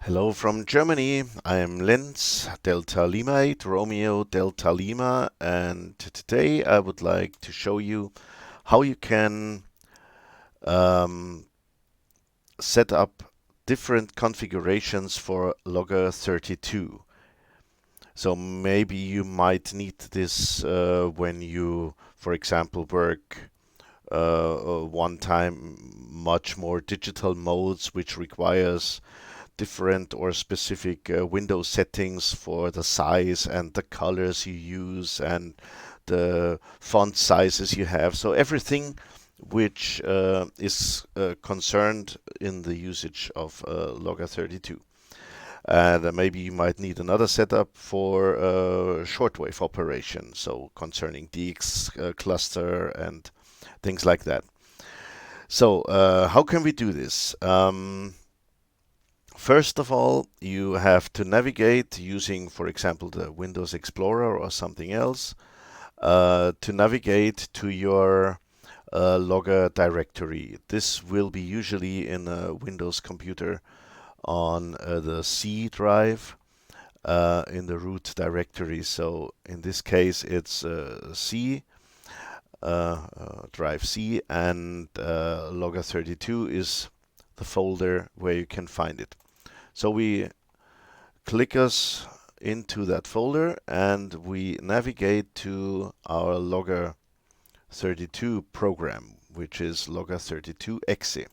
Hello from Germany. I am Lenz, Delta Lima 8, Romeo Delta Lima, and today I would like to show you how you can um, set up different configurations for Logger32. So maybe you might need this when you, for example, work one time much more digital modes, which requires different or specific window settings for the size and the colors you use and the font sizes you have. So everything which is concerned in the usage of Logger32. And maybe you might need another setup for shortwave operation, so concerning DX cluster and things like that. So how can we do this? First of all, you have to navigate using, for example, the Windows Explorer or something else to navigate to your Logger directory. This will be usually in a Windows computer on the C drive in the root directory. So in this case, it's C, drive C, and Logger32 is the folder where you can find it. So we click us into that folder and we navigate to our Logger32 program, which is Logger32exe.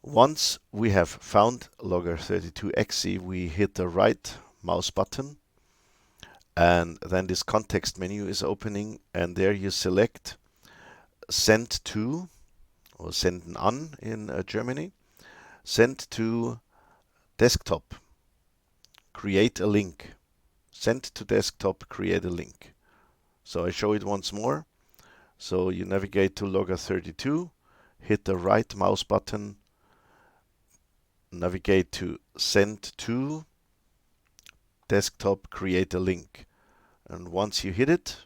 Once we have found Logger32exe, we hit the right mouse button and then this context menu is opening, and there you select send to, or senden an in Germany, send to desktop, create a link. Send to desktop, create a link. So I show it once more. So you navigate to Logger32, hit the right mouse button, navigate to send to desktop, create a link. And once you hit it,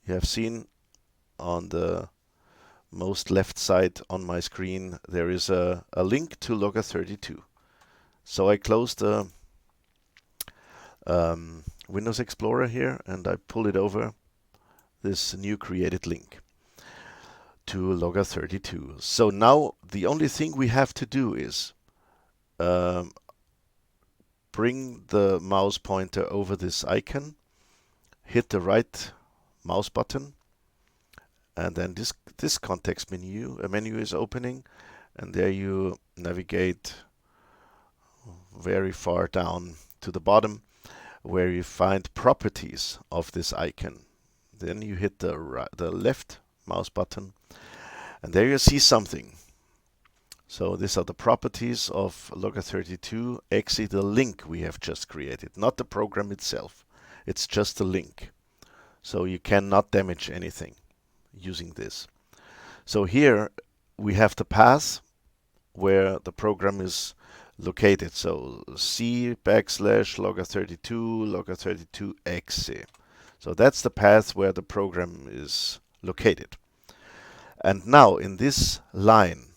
you have seen on the most left side on my screen, there is a link to Logger32. So I close the Windows Explorer here and I pull it over this new created link to Logger32. So now the only thing we have to do is bring the mouse pointer over this icon, hit the right mouse button, and then this context menu is opening, and there you navigate very far down to the bottom where you find properties of this icon. Then you hit the left mouse button, and there you see something. So these are the properties of Logger32exe, the link we have just created, not the program itself. It's just a link. So you cannot damage anything using this. So here we have the path where the program is located. So C /Logger32, Logger32exe. So that's the path where the program is located. And now in this line,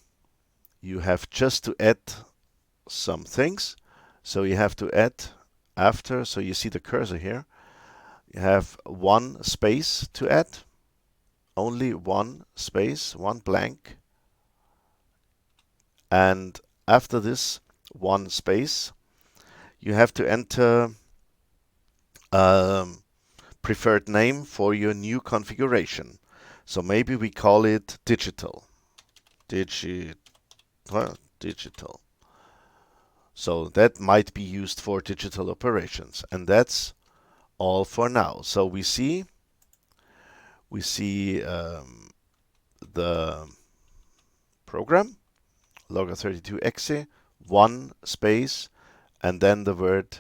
you have just to add some things. So you have to add after, so you see the cursor here, you have one space to add, only one space, one blank. And after this one space, you have to enter preferred name for your new configuration. So maybe we call it digital. Digital. So that might be used for digital operations. And that's all for now. So we see the program, Logger32exe, one space, and then the word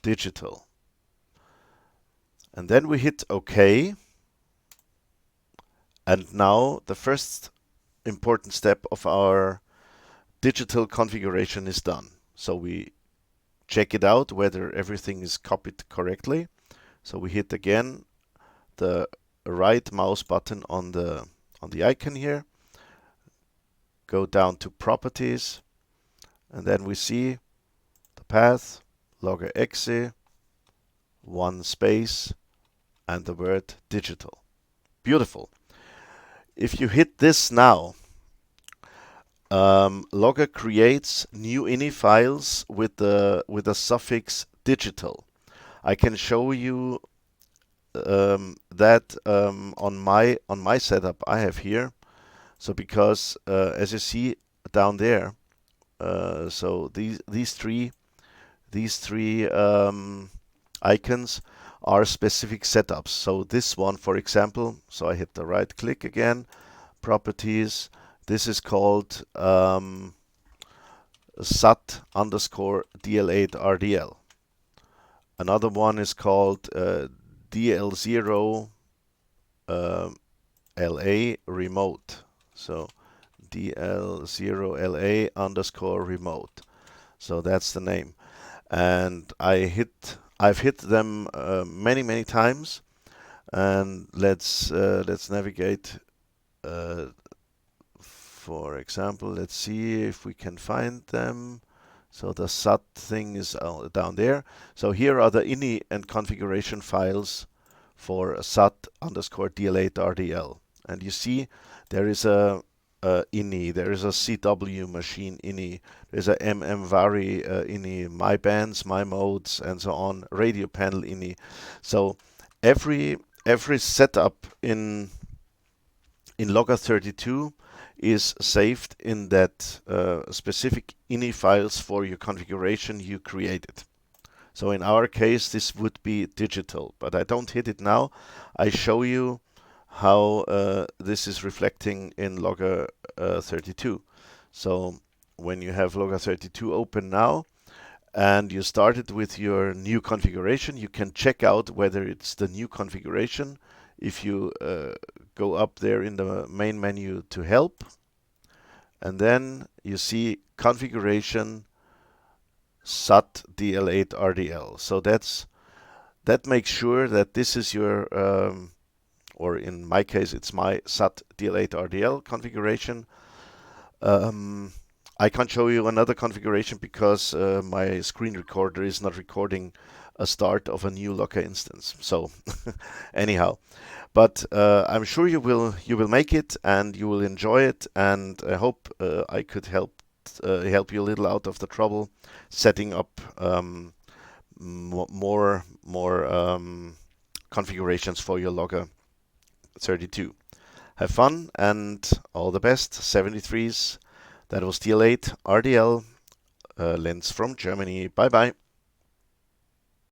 digital. And then we hit OK. And now the first important step of our digital configuration is done. So we check it out whether everything is copied correctly. So we hit again the right mouse button on the icon here, go down to properties, And then we see the path, Logger32, one space, and the word digital. Beautiful. If you hit this now, Logger creates new ini files with the suffix digital. I can show you that on my setup I have here. So because as you see down there, so these three icons are specific setups. So this one, for example, so I hit the right click again, properties. This is called sat underscore DL8RDL. Another one is called DL0 LA remote. So DL0LA underscore remote. So that's the name. And I've hit them many times. And let's navigate. For example, let's see if we can find them. So the SAT thing is down there. So here are the ini and configuration files for SAT underscore DL8RDL. And you see there is a ini, there is a CW machine ini, there's a mmvari ini, my bands, my modes, and so on, radio panel ini. So every setup in Logger32 is saved in that specific ini files for your configuration you created. So in our case, this would be digital, but I don't hit it now. I show you how this is reflecting in Logger32. So when you have Logger32 open now, and you started with your new configuration, you can check out whether it's the new configuration. If you go up there in the main menu to help, and then you see configuration SAT DL8RDL. So that makes sure that this is your, or in my case, it's my SAT DL8RDL configuration. I can't show you another configuration because my screen recorder is not recording a start of a new Logger instance. So anyhow, but I'm sure you will make it and you will enjoy it, and I hope I could help you a little out of the trouble setting up more configurations for your Logger32. Have fun and all the best. 73s. That was DL8 RDL. Lenz from Germany. Bye bye.